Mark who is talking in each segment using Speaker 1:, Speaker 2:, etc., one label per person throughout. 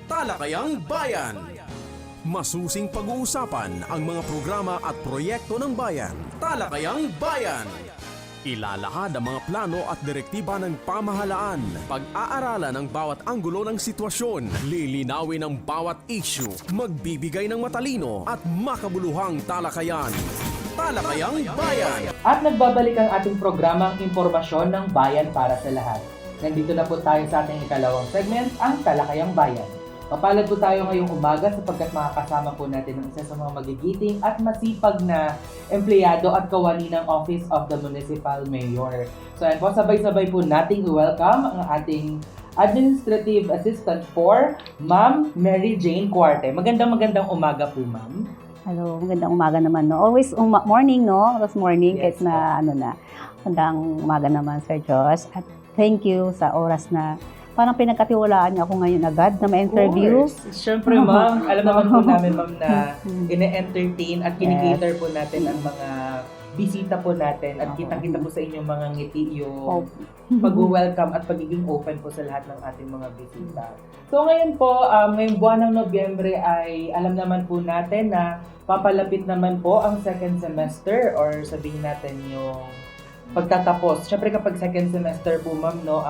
Speaker 1: Talakayang Bayan. Masusing pag-uusapan ang mga programa at proyekto ng bayan. Talakayang Bayan. Ilalahad ang mga plano at direktiba ng pamahalaan. Pag-aaralan ang bawat anggulo ng sitwasyon. Lilinawin ang bawat issue. Magbibigay ng matalino at makabuluhang talakayan. Talakayang Bayan.
Speaker 2: At nagbabalik ang ating programang Impormasyon ng Bayan para sa lahat. Nandito na po tayo sa ating ikalawang segment, ang Talakayang Bayan. Mapalad po tayo ngayong umaga sapagkat makakasama po natin ang isa sa mga magigiting at masipag na empleyado at kawani ng Office of the Municipal Mayor. So ayan po, sabay-sabay po nating i-welcome ang ating Administrative Assistant for Ma'am Mary Jane Cuarte. Magandang umaga po, Ma'am.
Speaker 3: Hello, magandang umaga naman, no? Always morning, no? Always morning,
Speaker 2: Yes,
Speaker 3: kahit na magandang umaga naman, Sir Josh. At thank you sa oras na parang pinagkatiwalaan niyo ako ngayon agad na ma-interview.
Speaker 2: Siyempre, Ma'am, alam naman po namin, Ma'am, na ine-entertain at kinikater po natin ang mga bisita po natin at kitang-kita po sa inyong mga ngiti yung pag-welcome at pagiging open po sa lahat ng ating mga bisita. So ngayon po, ngayong buwan ng Nobyembre ay alam naman po natin na papalapit naman po ang second semester or sabihin natin yung pagtatapos. Siyempre kapag second semester po, Ma'am, no,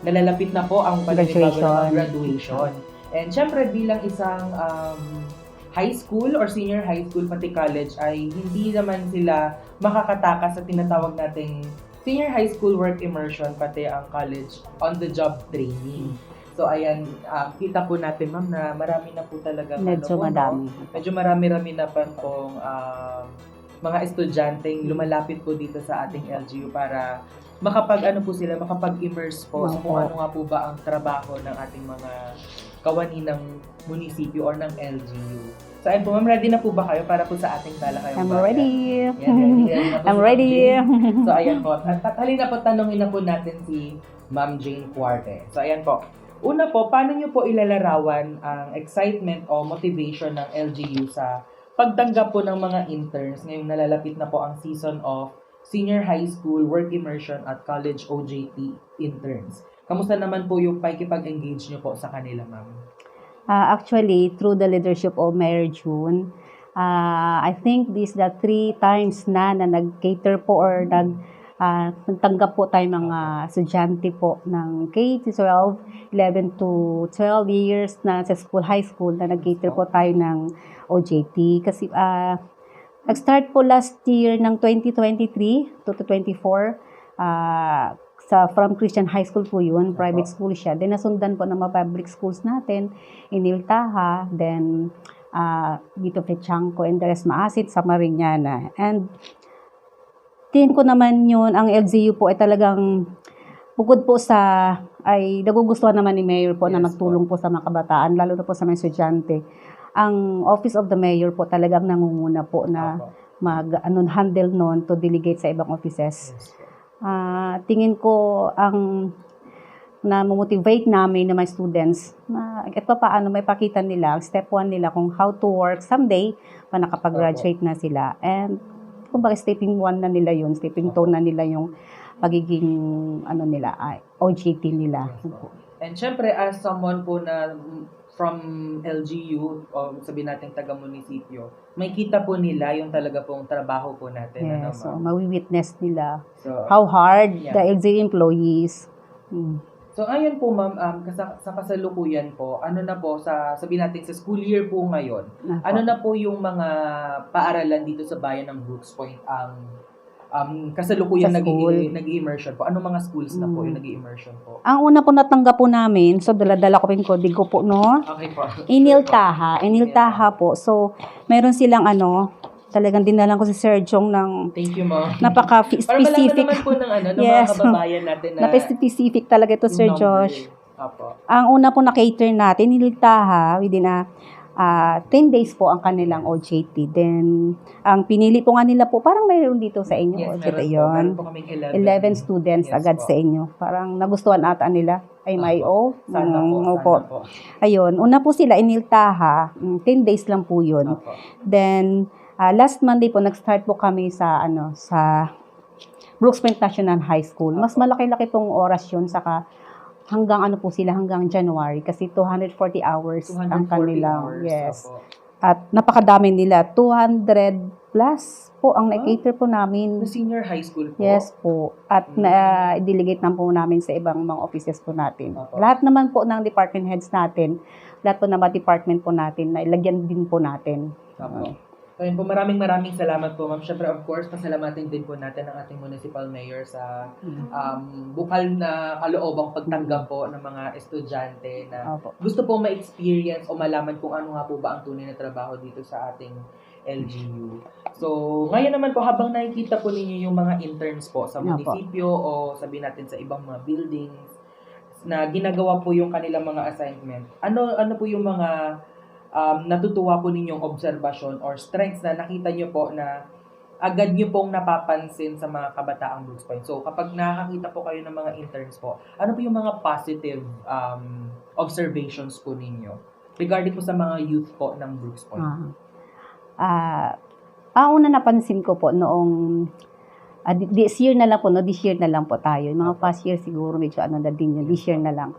Speaker 2: nalalapit na po ang graduation. And siyempre bilang isang high school or senior high school pati college ay hindi naman sila makakatakas sa tinatawag nating senior high school work immersion pati ang college on the job training. So ayan, kita po natin, Ma'am, na marami na po talaga
Speaker 3: Medyo madami.
Speaker 2: Medyo marami-rami na pa pong mga estudyanteng lumalapit po dito sa ating LGU para makapag-immerse po sa kung ano nga po ba ang trabaho ng ating mga kawani ng munisipyo or ng LGU. So ayun po, Ma'am, ready na po ba kayo para po sa ating talakayang
Speaker 3: I'm
Speaker 2: bayan?
Speaker 3: ready.
Speaker 2: Ready na po
Speaker 3: I'm
Speaker 2: si
Speaker 3: ready.
Speaker 2: Ma'am Jane. So ayan po, at halina po tanungin na po natin si Ma'am Jane Cuarte. So ayan po, una po, paano nyo po ilalarawan ang excitement o motivation ng LGU sa pagtanggap po ng mga interns ngayong nalalapit na po ang season of senior high school work immersion at college OJT interns? Kamusta naman po yung pakikipag-engage nyo po sa kanila, Ma'am?
Speaker 3: Actually, through the leadership of Mayor June, I think this the 3 times na nag-cater po or nagtanggap po tayo mga estudyante po ng K-12, 11 to 12 years na sa school, high school na nag-cater po tayo ng OJT. Kasi nag-start po last year ng 2023 to 24 from Christian High School po yun, private school siya. Then nasundan po ng mga public schools natin, Iniltaha, then dito Fechanco, and the rest Maasit, sa Mariñana. And tingin ko naman yun, ang LGU po ay talagang bukod po ay nagugustuhan naman ni Mayor po na magtulong po sa mga kabataan, lalo na po sa mga estudyante. Ang Office of the Mayor po talagang nangunguna po na handle noon to delegate sa ibang offices. Tingin ko ang na-motivate namin na my students na ito paano may pakita nila, step 1 nila kung how to work someday pa nakapag-graduate na sila. And kumbaga stepping 1 na nila yun, stepping 2 na nila yung pagiging OJT nila.
Speaker 2: And syempre, as someone po na from LGU, o sabihin natin taga-munisipyo, may kita po nila yung talaga pong trabaho po natin.
Speaker 3: Yes, so mawi-witness nila
Speaker 2: So,
Speaker 3: how hard the LGU employees.
Speaker 2: So ngayon po, Ma'am, sa kasalukuyan po, ano na po, sabihin natin sa school year po ngayon, ano na po yung mga paaralan dito sa bayan ng Brooks Point kasalukuyan nag-immersion po? Anong mga schools na po yung nag-immersion po?
Speaker 3: Ang una po natanggap po namin, so dala-dala ko rin kodigo po, no?
Speaker 2: Okay po.
Speaker 3: Iniltaha po. So, meron silang talagang dinalan ko si Sir Jong ng
Speaker 2: Thank you, Ma'am.
Speaker 3: napaka-specific.
Speaker 2: Para malaman naman po ng
Speaker 3: Yes.
Speaker 2: mga kababayan natin na
Speaker 3: Napaka-specific talaga ito, Sir
Speaker 2: number.
Speaker 3: Josh.
Speaker 2: Apo.
Speaker 3: Ang una po na-cater natin, Iniltaha, within 10 days po ang kanilang OJT. Then, ang pinili po nga nila po, parang mayroon dito sa inyo.
Speaker 2: Yes,
Speaker 3: OJT
Speaker 2: meron
Speaker 3: yun.
Speaker 2: Meron po kaming
Speaker 3: 11 students
Speaker 2: Yes
Speaker 3: agad
Speaker 2: po.
Speaker 3: sa inyo. Parang nagustuhan ata nila. MIO.
Speaker 2: Sana
Speaker 3: Opo.
Speaker 2: po.
Speaker 3: Ayun. Una po sila, Iniltaha. 10 days lang po yun.
Speaker 2: Apo.
Speaker 3: Then, last Monday po, nag-start po kami sa Brooks Point National High School. Mas malaki-laki pong oras yun, saka hanggang ano po sila, hanggang January kasi 240 hours ang
Speaker 2: 240
Speaker 3: kanilang,
Speaker 2: hours.
Speaker 3: yes.
Speaker 2: Opo.
Speaker 3: At napakadami nila, 200 plus po ang na-cater po namin.
Speaker 2: The senior high school po?
Speaker 3: Yes po. At na-delegate na po namin sa ibang mga offices po natin.
Speaker 2: Opo.
Speaker 3: Lahat naman po ng department heads natin, lahat po ng mga department po natin, na ilagyan din po natin.
Speaker 2: Opo. Ayun po, maraming salamat po, ma'am. Syempre, of course, pasalamatan din po natin ang ating municipal mayor sa bukal na kaloobang pagtanggap po ng mga estudyante na
Speaker 3: Opo.
Speaker 2: gusto po ma-experience o malaman kung ano nga po ba ang tunay na trabaho dito sa ating LGU. So, ngayon naman po, habang nakikita po ninyo yung mga interns po sa munisipyo o sabihin natin sa ibang mga buildings na ginagawa po yung kanilang mga assignment, ano po yung mga natutuwa po ninyong obserbasyon or strengths na nakita nyo po na agad nyo pong napapansin sa mga kabataang Brooks Point? So, kapag nakakita po kayo ng mga interns po, ano po yung mga positive observations po ninyo regarding po sa mga youth po ng Brooks Point?
Speaker 3: Una napansin ko po noong this year na lang po, this year na lang po tayo. Yung mga past year siguro medyo ano na din yun, this year na lang.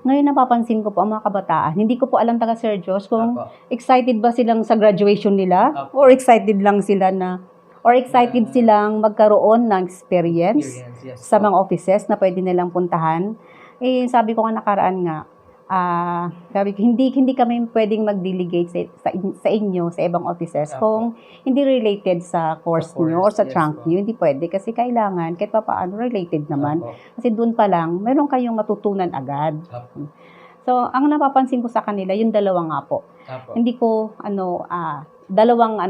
Speaker 3: Ngayon napapansin ko po ang mga kabataan, hindi ko po alam taga Sir Josh kung excited ba silang sa graduation nila or excited lang sila na or excited silang magkaroon ng experience sa mga offices na pwede nilang puntahan. Eh sabi ko nga nakaraan nga, sabi ko, hindi kami pwedeng mag-delegate sa inyo, sa ibang offices kung hindi related sa course nyo or sa trunk nyo. Hindi pwede kasi kailangan, kahit pa paano, related naman. Kasi doon pa lang, meron kayong matutunan agad. So, ang napapansin ko sa kanila, yung dalawa nga po. Hindi ko, dalawang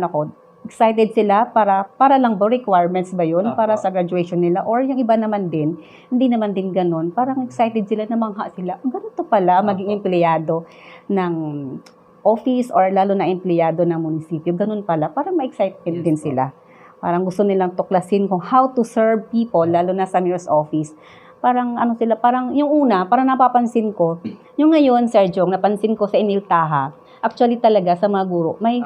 Speaker 3: excited sila para lang ba requirements ba yun para sa graduation nila or yung iba naman din hindi naman din ganun, parang excited sila na mangha sila ganito pala maging empleyado ng office or lalo na empleyado ng munisipyo, ganun pala, parang ma-excited din sila, parang gusto nilang tuklasin kung how to serve people lalo na sa mayor's office. Parang sila, parang yung una, parang napapansin ko yung ngayon, Sergio, napansin ko sa Iniltaha. Actually talaga sa mga guro, may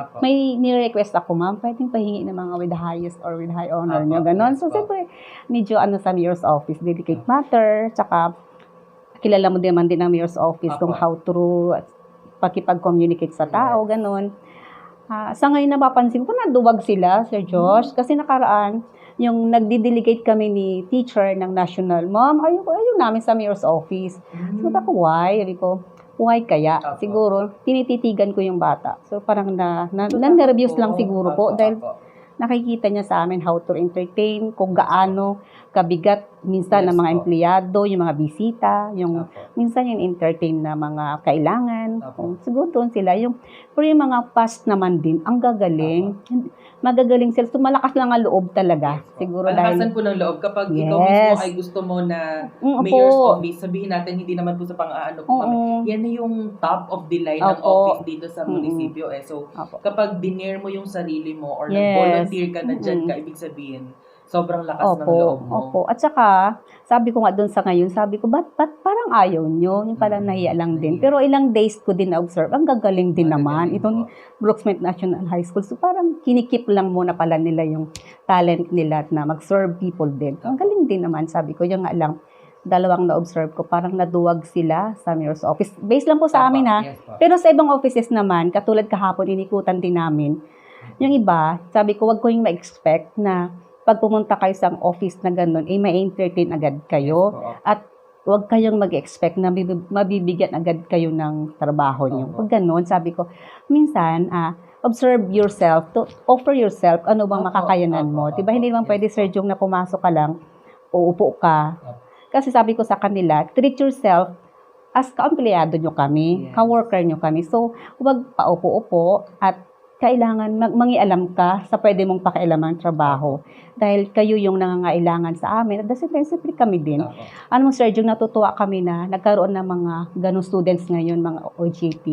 Speaker 3: ni-request ako, ma'am, pwedeng pahingi ng mga with the highest or with high honor nyo, gano'n. So, siyempre, medyo sa mayor's office, delicate matter, tsaka kilala mo din ang mayor's office kung how to pakipag-communicate sa tao, gano'n. Sa ngayon napapansin ko, naduwag sila, Sir Josh, kasi nakaraan, yung nagdi-delegate kami ni teacher ng national, ma'am, ayaw namin sa mayor's office. So, ako, why? Sabi ko, why kaya? Siguro, tinititigan ko yung bata. So, parang na-nervous lang siguro po dahil nakikita niya sa amin how to entertain, kung gaano kabigat minsan ng mga empleyado, yung mga bisita, yung minsan yung entertain na mga kailangan. Siguro doon sila. Pero yung mga past naman din, ang gagaling. Magagaling sila. So, malakas lang ang loob talaga. Siguro
Speaker 2: malakasan po ng loob kapag ikaw mismo ay gusto mo na mayor's office. Sabihin natin, hindi naman po sa pang-aano po kami. Yan na yung top of the line ng office dito sa munisipyo. So, kapag dinare mo yung sarili mo or nag-volunteer ka na dyan ka, ibig sabihin, sobrang lakas ng loob mo.
Speaker 3: At saka, sabi ko nga doon sa ngayon, sabi ko, ba't parang ayaw nyo? Yung parang nahiya lang din. Pero ilang days ko din na-observe, ang gagaling din naman. Itong Brooks Point National High School. So parang kinikip lang muna pala nila yung talent nila na mag-serve people din. Ang galing din naman, sabi ko. Yung nga lang, dalawang na-observe ko, parang naduwag sila sa mayor's office. Based lang po sa amin Pero sa ibang offices naman, katulad kahapon, inikutan din namin. Yung iba, sabi ko, wag ko yung ma-expect na pag pumunta kayo sa office na gano'n, ma-entertain agad kayo. At huwag kayong mag-expect na mabibigyan agad kayo ng trabaho niyo. Pag gano'n, sabi ko, minsan, observe yourself, to offer yourself, ano bang makakayanan mo. Diba, hindi naman pwede, Sir Jong, na pumasok ka lang, uupo ka. Kasi sabi ko sa kanila, treat yourself as ka-empleyado nyo kami, ka-worker nyo kami. So, huwag paupo-upo at kailangan mangialam ka sa pwede mong pakialamang trabaho. Dahil kayo yung nangangailangan sa amin. At the same time, simple kami din. Ano mo, Sir, yung natutuwa kami na nagkaroon ng mga ganong students ngayon, mga OJT.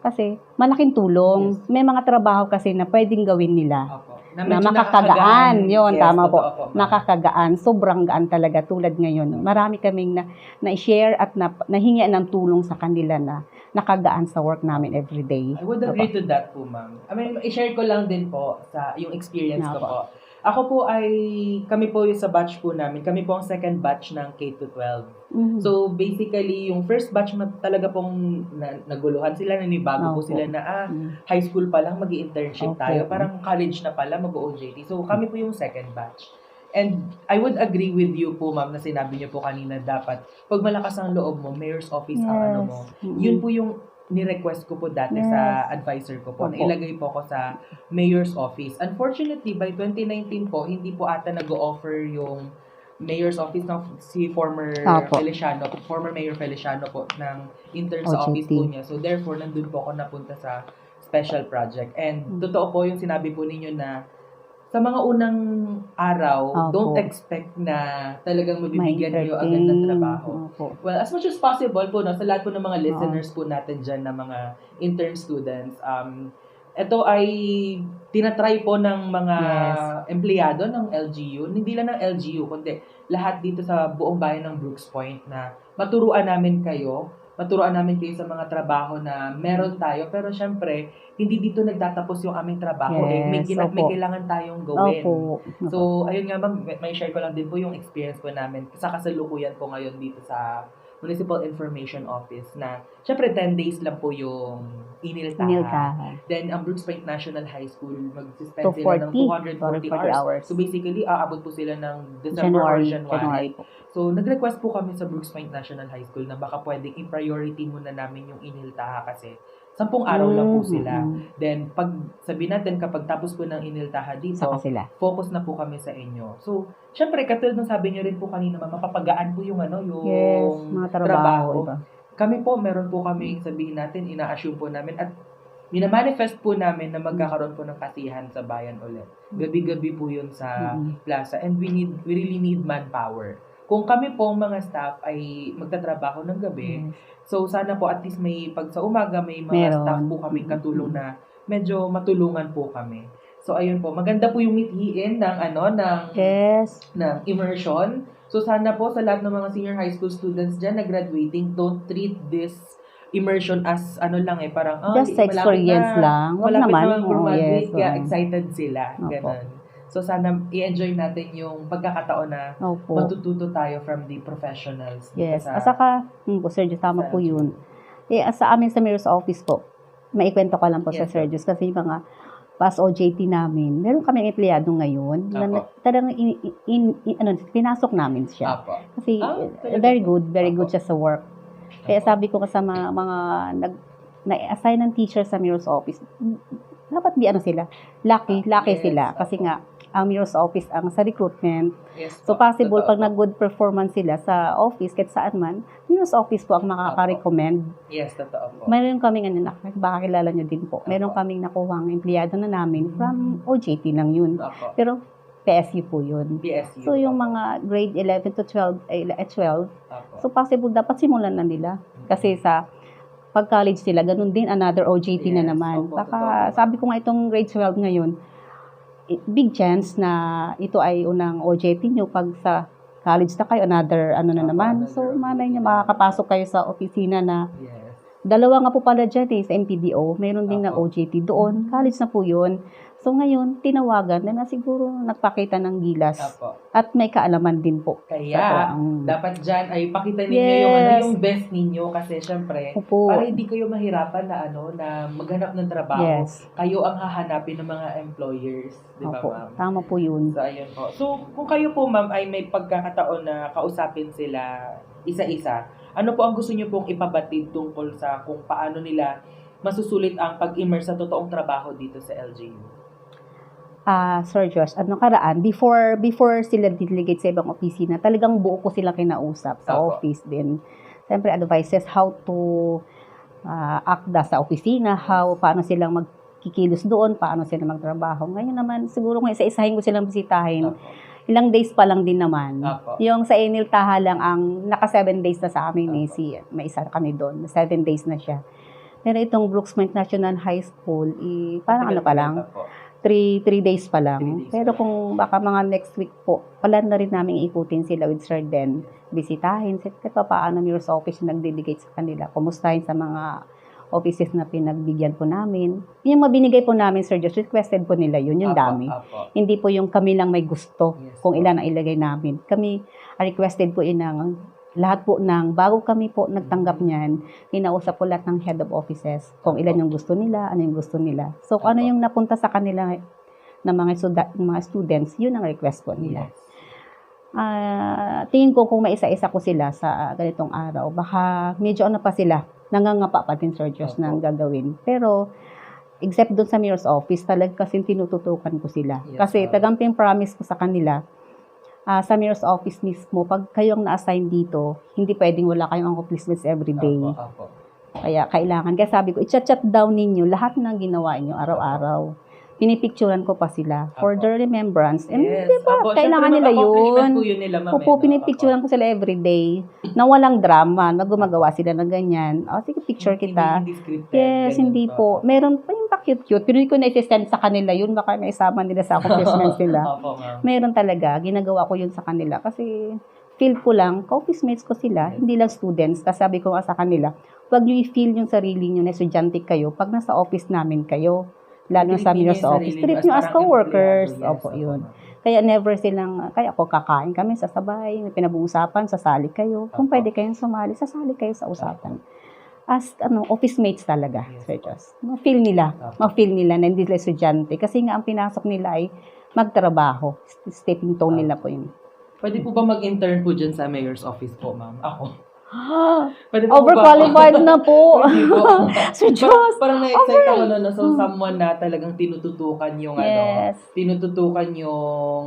Speaker 3: Kasi malaking tulong. May mga trabaho kasi na pwedeng gawin nila. Na makakagaan. Yun, tama po. Nakakagaan. Sobrang gaan talaga tulad ngayon. Marami kaming na-share at nahingi ng tulong sa kanila na nakagaan sa work namin everyday.
Speaker 2: I would agree to that po, ma'am. I mean, i-share ko lang din po sa yung experience ko po. Ako po kami po yung sa batch po namin, kami po ang second batch ng K-12.
Speaker 3: Mhm.
Speaker 2: So basically, yung first batch talaga pong naguluhan sila, nanibago po
Speaker 3: Opo.
Speaker 2: sila na
Speaker 3: Mm.
Speaker 2: high school pa lang mag-i-internship
Speaker 3: Opo.
Speaker 2: tayo, parang college na pala mag-OJT. So kami po yung second batch. And I would agree with you po, ma'am, na sinabi niyo po kanina dapat pag malakas ang loob mo, mayor's office ang ano mo.
Speaker 3: Mm.
Speaker 2: Yun po yung ni-request ko po dati sa advisor ko po, na
Speaker 3: Opo.
Speaker 2: ilagay po ako sa mayor's office. Unfortunately, by 2019 po, hindi po ata nag-o-offer yung mayor's office ng si former
Speaker 3: Opo.
Speaker 2: Mayor Feliciano po ng intern sa
Speaker 3: OJT.
Speaker 2: office po niya. So therefore, nandun po ako napunta sa special project. And totoo po yung sinabi po ninyo na sa mga unang araw,
Speaker 3: Opo.
Speaker 2: don't expect na talagang mabibigyan niyo agad ng trabaho.
Speaker 3: Opo.
Speaker 2: Well, as much as possible po, no, sa lahat po ng mga listeners po natin dyan na mga intern students, ito ay tinatry po ng mga empleyado ng LGU, hindi lang ng LGU, kundi lahat dito sa buong bayan ng Brooks Point na maturuan namin kayo sa mga trabaho na meron tayo. Pero syempre, hindi dito nagtatapos yung aming trabaho. May
Speaker 3: Opo.
Speaker 2: kailangan tayong gawin.
Speaker 3: Opo.
Speaker 2: So, ayun nga ma'am, may share ko lang din po yung experience po namin sa kasalukuyan po ngayon dito sa Municipal Information Office na syempre 10 days lang po yung iniltahan.
Speaker 3: Iniltahan.
Speaker 2: Then, ang Brooks Point National High School, mag-suspend
Speaker 3: To
Speaker 2: sila ng
Speaker 3: 240
Speaker 2: 240
Speaker 3: hours.
Speaker 2: hours. So, basically, aabot po sila ng December or January.
Speaker 3: po.
Speaker 2: So, nag-request po kami sa Brooks Point National High School na baka pwedeng i-priority muna namin yung iniltaha kasi 10 araw lang po sila. Then, pag sabihin natin, kapag tapos po ng iniltaha dito,
Speaker 3: Saka sila.
Speaker 2: focus na po kami sa inyo. So, syempre, katulad ng sabi nyo rin po kanina, mapapagaan po yung yung
Speaker 3: Yes, mga trabaho. Iba.
Speaker 2: Kami po, meron po kami, sabihin natin, ina-assume po namin at minamanifest po namin na magkakaroon po ng kasiyahan sa bayan ulit. Gabi-gabi po yun sa plaza and we really need manpower. Kung kami po mga staff ay magtatrabaho ng gabi, so sana po at least may pag sa umaga may mga staff po kami katulong na medyo matulungan po kami. So ayun po, maganda po yung mithiin ng ng immersion. So sana po sa lahat ng mga senior high school students diyan na graduating, don't treat this immersion as parang
Speaker 3: just experience lang. Wag
Speaker 2: malapit
Speaker 3: naman.
Speaker 2: na graduate,
Speaker 3: Yes,
Speaker 2: kaya excited sila.
Speaker 3: Opo.
Speaker 2: Ganun. So sana i-enjoy natin yung pagkakataon na
Speaker 3: Opo.
Speaker 2: matututo tayo from the professionals.
Speaker 3: Yes. At saka, po, Sir Jus, tama po yun. Sa amin sa mayor's office po, maikwento ko lang po sa
Speaker 2: Yes,
Speaker 3: Sir Jus kasi yung mga past OJT namin, meron kaming empleyado ngayon na talagang pinasok namin siya.
Speaker 2: Apo.
Speaker 3: Kasi
Speaker 2: talaga
Speaker 3: very good siya sa work. Kaya sabi ko sa mga na-assign ng teacher sa mayor's office, dapat sila. Lucky
Speaker 2: Yes,
Speaker 3: sila. Kasi nga, ang mayor's office ang sa recruitment.
Speaker 2: Yes,
Speaker 3: So,
Speaker 2: po.
Speaker 3: possible,
Speaker 2: Totoo
Speaker 3: pag
Speaker 2: po.
Speaker 3: nag-good performance sila sa office, kahit saan man, mayor's office po ang makaka-recommend.
Speaker 2: Yes, totoo po.
Speaker 3: Mayroon kaming, baka kilala nyo din po, mayroon kaming nakuhang empleyado na namin from OJT lang yun.
Speaker 2: Apo.
Speaker 3: Pero, PSU po yun.
Speaker 2: PSU.
Speaker 3: So, yung
Speaker 2: Apo.
Speaker 3: mga grade 11 to 12,
Speaker 2: Apo.
Speaker 3: so possible, dapat simulan na nila. Kasi sa pag-college sila, ganun din, another OJT na
Speaker 2: Yes,
Speaker 3: naman.
Speaker 2: opo,
Speaker 3: Baka,
Speaker 2: totoo.
Speaker 3: sabi ko nga itong grade 12 ngayon, big chance na ito ay unang OJT nyo pag sa college na kayo, another na naman.
Speaker 2: Another
Speaker 3: So, malay
Speaker 2: OJT
Speaker 3: nyo,
Speaker 2: na.
Speaker 3: makakapasok kayo sa opisina na
Speaker 2: Yes.
Speaker 3: dalawa nga po pala dyan sa MPDO. Mayroon din ng
Speaker 2: Opo.
Speaker 3: OJT doon. College na po yun. So, ngayon, tinawagan na siguro nagpakita ng gilas.
Speaker 2: Apo.
Speaker 3: At may kaalaman din po.
Speaker 2: Kaya,
Speaker 3: Ang-
Speaker 2: dapat dyan ay pakita ninyo
Speaker 3: Yes.
Speaker 2: yung best ninyo kasi syempre,
Speaker 3: Opo.
Speaker 2: para hindi kayo mahirapan na maghanap ng trabaho.
Speaker 3: Yes.
Speaker 2: Kayo ang hahanapin ng mga employers. Di ba,
Speaker 3: Opo.
Speaker 2: ma'am?
Speaker 3: Tama po yun.
Speaker 2: So, ayun po. So, kung kayo po, ma'am, ay may pagkakataon na kausapin sila isa-isa, ano po ang gusto niyo pong ipabatid tungkol sa kung paano nila masusulit ang pag-immerse sa totoong trabaho dito sa LGU?
Speaker 3: Sir Josh, karaan, before sila delegate sa ibang opisina, talagang buo ko sila kinausap sa
Speaker 2: Opo.
Speaker 3: office din. Siyempre, advices how to act sa opisina, paano silang magkikilos doon, paano sila magtrabaho. Ngayon naman, siguro kung isa-isahin ko silang bisitahin,
Speaker 2: Opo.
Speaker 3: ilang days pa lang din naman.
Speaker 2: Opo.
Speaker 3: Yung sa Eniltaha lang, ang naka 7 days na sa amin, may isa kami doon, 7 days na siya. Pero itong Brooks Point National High School, parang pa lang,
Speaker 2: Opo.
Speaker 3: 3 days pa lang.
Speaker 2: 3 days
Speaker 3: Pero
Speaker 2: pa
Speaker 3: kung baka mga next week po, plan na rin namin ikutin sila with Sir Den. Bisitahin, kahit pa paano mayor's office nag-delegate sa kanila. Kumustahin sa mga offices na pinagbigyan po namin. Yung mabinigay po namin, Sir Josh, requested po nila yun, yung dami. Hindi po yung kami lang may gusto kung ilan ang ilagay namin. Kami, requested po yun ng lahat po bago kami po nagtanggap niyan, kinausap po lahat ng head of offices kung ilan yung gusto nila, ano yung gusto nila. So, kung ano yung napunta sa kanila ng mga students, yun ang request po nila. Tingin ko kung maisa-isa ko sila sa ganitong araw, baka medyo pa sila, nangangapa pa din, Sir Josh, na gagawin. Pero, except doon sa mayor's office, talaga kasing tinututukan ko sila. Kasi tagamping promise ko sa kanila, sa mayor's office mismo, pag kayong na-assign dito, hindi pwedeng wala kayong accomplishments every day. Kaya kailangan, kaya sabi ko, i-chat down ninyo lahat ng ginawa niyo araw-araw. Pinipicturan ko pa sila for their remembrance. And diba, kailangan nila yun. Opo, pinipicturan ko sila everyday. Na walang drama, na gumagawa sila ng ganyan. Sige, picture kita. Yes, hindi po. Meron pa yung pa-cute-cute. Pero hindi ko na-send sa kanila yun. Baka naisama nila sa accomplishments nila. Meron talaga. Ginagawa ko yun sa kanila. Kasi feel ko lang, office mates ko sila, hindi lang students. Kasi sabi ko nga sa kanila, huwag nyo i-feel yung sarili nyo na estudyante kayo pag nasa office namin kayo. Lalo sa mayor's office. Treat nyo as co-workers. Opo, yun. Kaya never silang, kaya ako kakain kami, sasabay, may pinag-uusapan, sasali kayo. Kung pwede kayong sumali, sasali kayo sa usapan. As, office mates talaga. Ma-feel nila na hindi sila estudyante. Kasi nga, ang pinasok nila ay magtrabaho. Stepping stone nila po yun.
Speaker 2: Pwede po ba mag-intern po dyan sa mayor's office po, ma'am? Ako.
Speaker 3: Overqualified na po.
Speaker 2: So, parang na-excite ako na so someone na talagang tinututukan yung tinututukan yung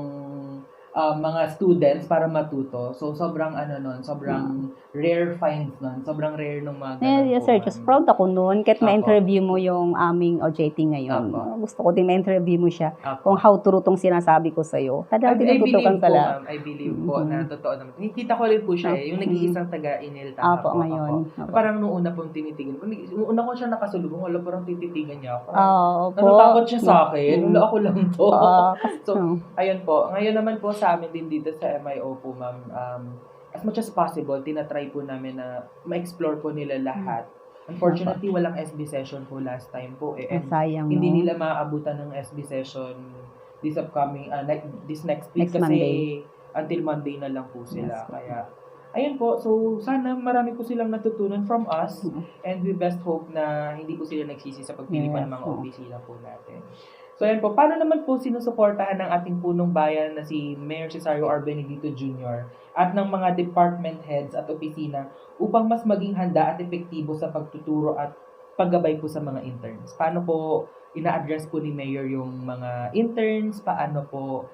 Speaker 2: mga students para matuto. So, sobrang sobrang rare finds nun. Sobrang rare nung mga ganun
Speaker 3: yes, sir. Just proud ako noon. Kahit ma-interview mo yung aming OJT ngayon. Gusto ko din ma-interview mo siya kung how true tong sinasabi ko sa'yo. Talagang tinututukan pala.
Speaker 2: I believe po na totoo naman. Nakikita ko rin po siya yung nag-iisang taga-Inil.
Speaker 3: Ngayon.
Speaker 2: Parang noong una pong tinitigan. Noong una ko siya nakasulubong, wala parang tititigan niya ako.
Speaker 3: Opo.
Speaker 2: Natakot siya sa akin. Wala ako lang to. So, ayun po. Ngayon naman po sa amin din dito sa MIO po, ma'am, as much as possible, tinatry po namin na ma-explore po nila lahat. Unfortunately, walang SB session po last time po.
Speaker 3: Sayang,
Speaker 2: hindi nila maaabutan ng SB session this upcoming, this next week kasi
Speaker 3: Monday.
Speaker 2: Until Monday na lang po sila. Kaya, ayun po. So, sana marami po silang natutunan from us and we best hope na hindi po sila nagsisi sa pagpili pa ng mga opisina po natin. So, ayan po. Paano naman po sinusuportahan ng ating punong bayan na si Mayor Cesario R. Benedito Jr. at ng mga department heads at opisina upang mas maging handa at epektibo sa pagtuturo at paggabay po sa mga interns? Paano po ina-address po ni Mayor yung mga interns? Paano po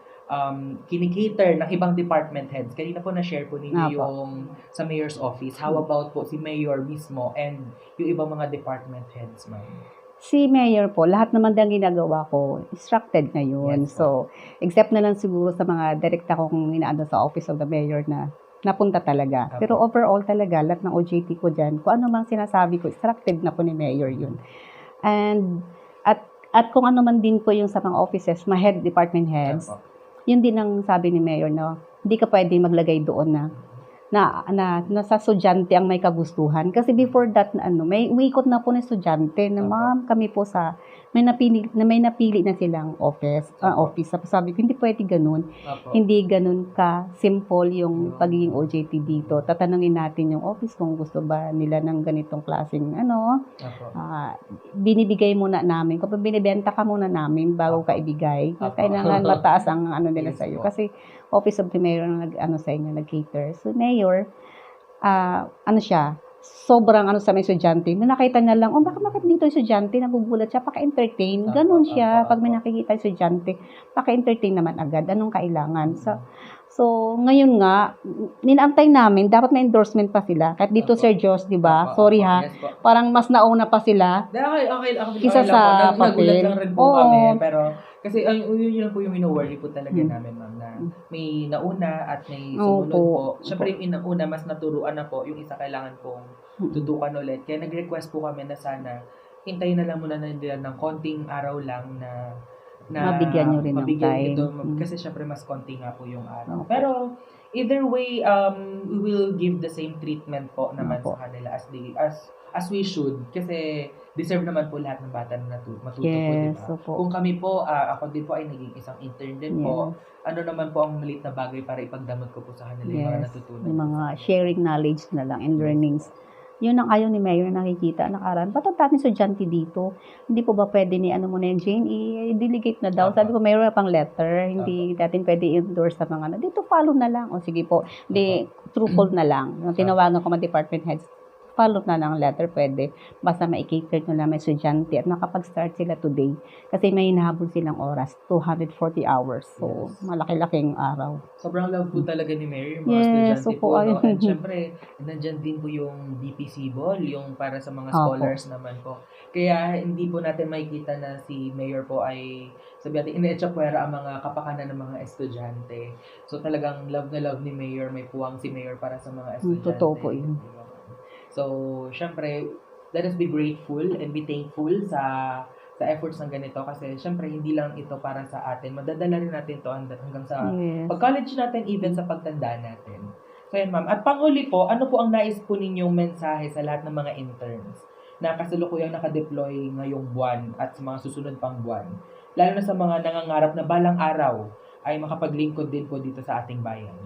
Speaker 2: kinikater ng ibang department heads? Kanina po na-share po ninyo yung sa Mayor's office. How about po si Mayor mismo and yung ibang mga department heads, ma'am?
Speaker 3: Si Mayor po, lahat naman ng ginagawa ko, instructed ngayon. So, except na lang siguro sa mga direkta kong inaano sa Office of the Mayor na napunta talaga. Pero overall talaga, lahat ng OJT ko dyan, kung ano mang sinasabi ko, instructed na po ni Mayor yun. And, at kung ano man din po yung sa mga offices, mga head, department heads, yun din ang sabi ni Mayor, no? Hindi ka pwede maglagay doon na sa estudyante ang may kagustuhan. Kasi before that, may umiikot na po na estudyante na ma'am, kami po may napili na silang office. Sabi ko, hindi pwede ganun. Hindi ganun ka-simple yung pagiging OJT dito. Tatanungin natin yung office kung gusto ba nila ng ganitong klaseng binibigay muna namin. Kapag binibenta ka muna namin bago ka ibigay, kailangan mataas ang nila sa'yo. Kasi Office of the Mayor ang sa inyo, nag-cater. So, Mayor, sobrang sa mga estudyante. May nakita niya lang, bakit dito estudyante, nagugulat siya, paka-entertain. Ganun siya. Pag may nakikita estudyante, paka-entertain naman agad. Anong kailangan? So, ngayon nga, ninaantay namin, dapat may endorsement pa sila. Kahit dito, Sir Josh, di ba? Sorry ha. Parang mas nauna pa sila.
Speaker 2: Okay.
Speaker 3: Kisa sa
Speaker 2: papel. Nagulat lang rin po kami. Pero, kasi yun po yung ino-worry po talaga namin, ma'am, na may nauna at may sumunod po. Siyempre, yung inauna, mas naturuan na po. Yung isa kailangan pong tutukan ulit. Kaya nag-request po kami na sana hintayin na lang muna nila ng konting araw lang na
Speaker 3: mabigyan nyo rin ng time.
Speaker 2: Kasi syempre mas konti nga po yung araw. Pero either way, we will give the same treatment po naman sa kanila as as we should. Kasi deserve naman po lahat ng bata na matuto po,
Speaker 3: Yes,
Speaker 2: diba?
Speaker 3: opo.
Speaker 2: Kung kami po, ako din po ay naging isang intern din po, ano naman po ang maliit na bagay para ipagdamot ko po sa kanila yung mga
Speaker 3: Yes,
Speaker 2: natutunan.
Speaker 3: yung mga sharing knowledge na lang and learnings. Yun ang ayaw ni Mayor nakikita nakaraan. Ba't ang daming estudyante dito? Hindi po ba pwede ni ano mo na yun, Jane, i-delegate na daw.
Speaker 2: Apo.
Speaker 3: Sabi ko, Mayor, pang letter. Hindi natin pwede i-endorse sa mga dito, follow na lang. O sige po, di, through call na lang. Yung tinawagan ko mga department heads, follow na lang letter, pwede. Basta ma-cater nyo lang may estudyante at nakapag-start sila today. Kasi may hinahabol silang oras, 240 hours. So,
Speaker 2: Yes.
Speaker 3: malaki-laking araw.
Speaker 2: Sobrang love po talaga ni Mary, yung mga
Speaker 3: Yes,
Speaker 2: estudyante
Speaker 3: opo,
Speaker 2: po. No?
Speaker 3: ayun.
Speaker 2: And syempre, nandyan din po yung DPC Ball, yung para sa mga
Speaker 3: Opo.
Speaker 2: scholars naman po. Kaya hindi po natin makikita na si Mayor po ay, sabi natin, ine-echapuera ang mga kapakanan ng mga estudyante. So talagang love na love ni Mayor, may puwang si Mayor para sa mga estudyante.
Speaker 3: Totoo po yun.
Speaker 2: So, syempre, let us be grateful and be thankful sa efforts ng ganito kasi syempre hindi lang ito para sa atin. Madadala rin natin to hanggang sa
Speaker 3: Yes.
Speaker 2: pag-college natin, even sa pagtanda natin. So yan ma'am. At panghuli po, ano po ang nais po ninyong mensahe sa lahat ng mga interns na kasalukuyang nakadeploy ngayong buwan at sa mga susunod pang buwan? Lalo na sa mga nangangarap na balang araw ay makapaglingkod din po dito sa ating bayan.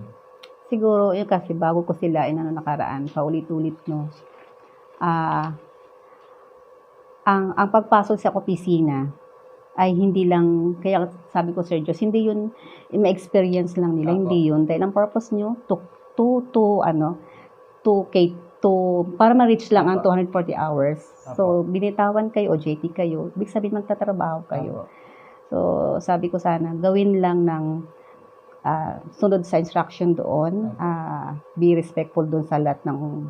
Speaker 3: Siguro, yun kasi bago ko sila nakaraan, paulit-ulit, no. Ang pagpasok sa opisina ay hindi lang, kaya sabi ko, Sir Diyos, hindi yun, ma-experience lang nila,
Speaker 2: Opo.
Speaker 3: hindi yun. Dahil ang purpose nyo, para ma-reach lang ang
Speaker 2: Opo.
Speaker 3: 240 hours. So, binitawan kayo, OJT kayo, ibig sabihin magtatrabaho kayo. So, sabi ko sana, gawin lang ng sunod sa instruction doon, be respectful doon sa lahat ng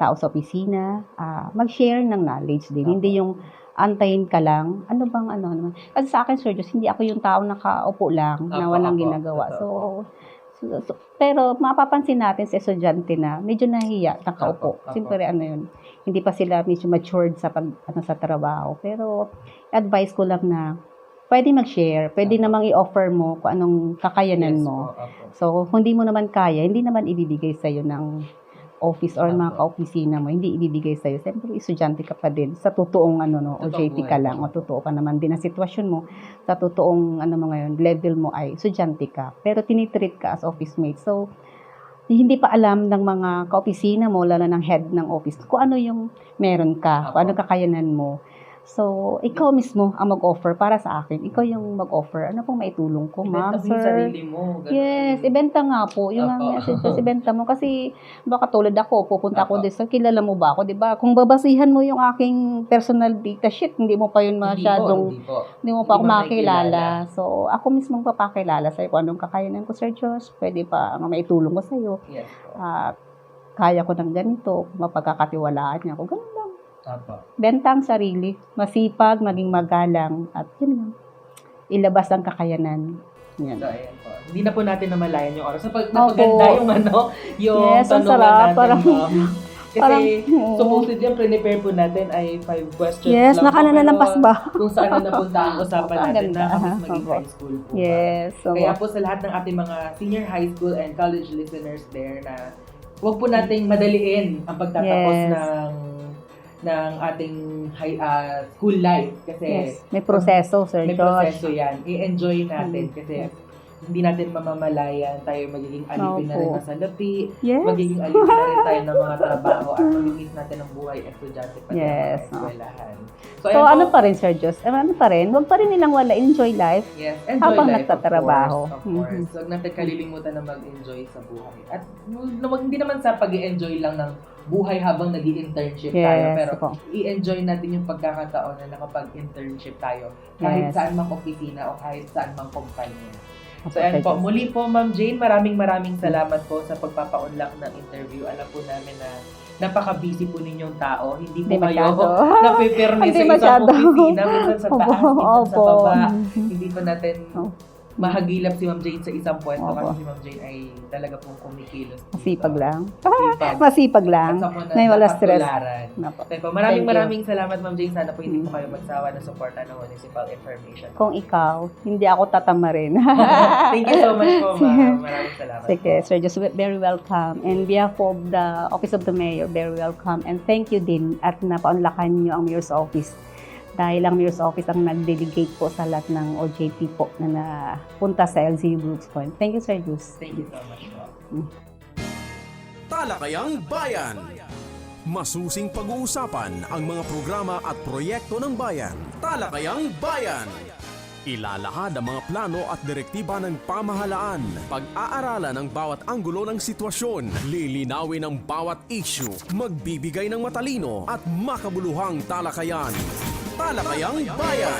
Speaker 3: tao sa opisina, mag-share ng knowledge din. Hindi yung antayin ka lang, ano naman. Kasi sa akin, Sir Diyos, hindi ako yung tao nakaupo lang, na walang ginagawa. So, pero mapapansin natin sa estudyante na medyo nahiya, nakaupo. Siyempre, yun, hindi pa sila medyo matured sa sa trabaho. Pero, advice ko lang na, pwede mag-share, pwede namang i-offer mo kung anong kakayanan mo. So, kung hindi mo naman kaya, hindi naman ibibigay sa'yo ng office or mga ka-opisina mo, hindi ibibigay sa'yo. Siyempre, estudyante ka pa din. Sa totoong OJT ka lang, o totoo pa naman din ang sitwasyon mo. Sa totoong mo ngayon, level mo ay estudyante ka. Pero tinitreat ka as office mate. So, hindi pa alam ng mga ka-opisina mo, lalo ng head ng office, kung ano yung meron ka, kung ano kakayanan mo. So, ikaw mismo ang mag-offer para sa akin. Ikaw yung mag-offer. Ano pong maitulong ko, ma'am,
Speaker 2: Ibenta mo yung
Speaker 3: sir?
Speaker 2: sarili mo. Ganun.
Speaker 3: Yes, ibenta nga po. Yung message, ibenta mo. Kasi, baka tulad ako, pupunta ako din sa, kilala mo ba ako, di ba? Kung babasihan mo yung aking personal data sheet, hindi mo pa yun masyadong, hindi mo pa ako makakilala. So, ako mismo papakilala sa'yo kung anong kakayanan ko, Sir Diyos. Pwede pa maitulong ko sa'yo.
Speaker 2: Yes.
Speaker 3: Kaya ko ng ganito, mapagkakatiwalaan niya ako. Ganun lang.
Speaker 2: Apo.
Speaker 3: Benta ang sarili, masipag, maging magalang, at yun lang. Ilabas ang kakayanan. Yan.
Speaker 2: So, ayan po. Hindi na po natin namalayan yung oras. Napaganda yung
Speaker 3: Yes, ang
Speaker 2: tanungan
Speaker 3: sarap.
Speaker 2: natin,
Speaker 3: Parang-
Speaker 2: ma'am. Kasi
Speaker 3: parang,
Speaker 2: supposedly ang prepare po natin ay 5 questions
Speaker 3: Yes,
Speaker 2: lang.
Speaker 3: nakananampas ba?
Speaker 2: Kung saan na napunta ang usapan
Speaker 3: Ang
Speaker 2: natin
Speaker 3: ganda.
Speaker 2: na kapag maging
Speaker 3: Opo.
Speaker 2: high school po.
Speaker 3: Yes. So,
Speaker 2: Kaya po sa lahat ng ating mga senior high school and college listeners there na huwag po nating madaliin ang pagtatapos
Speaker 3: Yes.
Speaker 2: ng ating school life kasi
Speaker 3: yes. May proseso, Sir
Speaker 2: may
Speaker 3: Josh.
Speaker 2: proseso yan. I-enjoy natin kasi hindi natin mamamalayan tayo magiging alipin na rin
Speaker 3: Opo.
Speaker 2: ng salapi,
Speaker 3: Yes.
Speaker 2: magiging alipin na rin tayo ng mga trabaho at mamimit natin ang buhay estudyante pati ang
Speaker 3: Yes.
Speaker 2: mga eskwelahan.
Speaker 3: So,
Speaker 2: ayan
Speaker 3: ano
Speaker 2: po.
Speaker 3: pa rin, Sir Josh? Ano pa rin? Huwag pa rin nilang wala. Enjoy life.
Speaker 2: Yes, enjoy
Speaker 3: habang
Speaker 2: life,
Speaker 3: nagtatrabaho.
Speaker 2: Of course. Huwag natin kalilimutan na mag-enjoy sa buhay. At hindi naman sa pag-enjoy lang ng buhay habang nag-i-internship tayo.
Speaker 3: Yes.
Speaker 2: Pero
Speaker 3: po.
Speaker 2: i-enjoy natin yung pagkakataon na nakapag-internship tayo. Kahit
Speaker 3: Yes.
Speaker 2: saan mang opisina o kahit saan mang kumpanya. So,
Speaker 3: Opo,
Speaker 2: ayan
Speaker 3: Sir
Speaker 2: po.
Speaker 3: Josh.
Speaker 2: Muli po, Ma'am Jane, maraming salamat po sa pagpapaunlak ng interview. Alam po namin na napaka-busy po ninyong tao. Hindi po
Speaker 3: Hindi
Speaker 2: kayo
Speaker 3: masyado.
Speaker 2: napipirmi
Speaker 3: Hindi
Speaker 2: sa isang
Speaker 3: masyado.
Speaker 2: opisina. Minsan sa taas, minsan sa
Speaker 3: Opo.
Speaker 2: baba. Hindi pa natin mahagilap si Ma'am Jane sa isang pwesto
Speaker 3: Opo.
Speaker 2: kasi si Ma'am Jane ay talaga pong kumikilos.
Speaker 3: Masipag lang.
Speaker 2: Masipag.
Speaker 3: Masipag lang.
Speaker 2: At sa mga
Speaker 3: Na wala stress.
Speaker 2: napatularan.
Speaker 3: Napo.
Speaker 2: Okay po.
Speaker 3: Thank you.
Speaker 2: Maraming salamat Ma'am Jane. Sana po hindi po kayo magsawa na suporta ng municipal information.
Speaker 3: Kung ikaw, hindi ako tatama rin.
Speaker 2: Thank you so much po, ma'am. Maraming salamat.
Speaker 3: Sige, Sir, just very welcome. And behalf of the Office of the Mayor, very welcome. And thank you din at napaunlakan niyo ang Mayor's Office. Dahil ang Mayor's Office ang nag-delegate po sa lahat ng OJT po na napunta sa LGU Brooks Point. Thank you, Sir Jus.
Speaker 2: Thank you so much po.
Speaker 1: Talakayang Bayan. Masusing pag-uusapan ang mga programa at proyekto ng bayan. Talakayang Bayan. Ilalahad ang mga plano at direktiba ng pamahalaan. Pag-aaralan ang bawat anggulo ng sitwasyon. Lilinawin ang bawat issue. Magbibigay ng matalino at makabuluhang talakayan. Talakayang Bayan.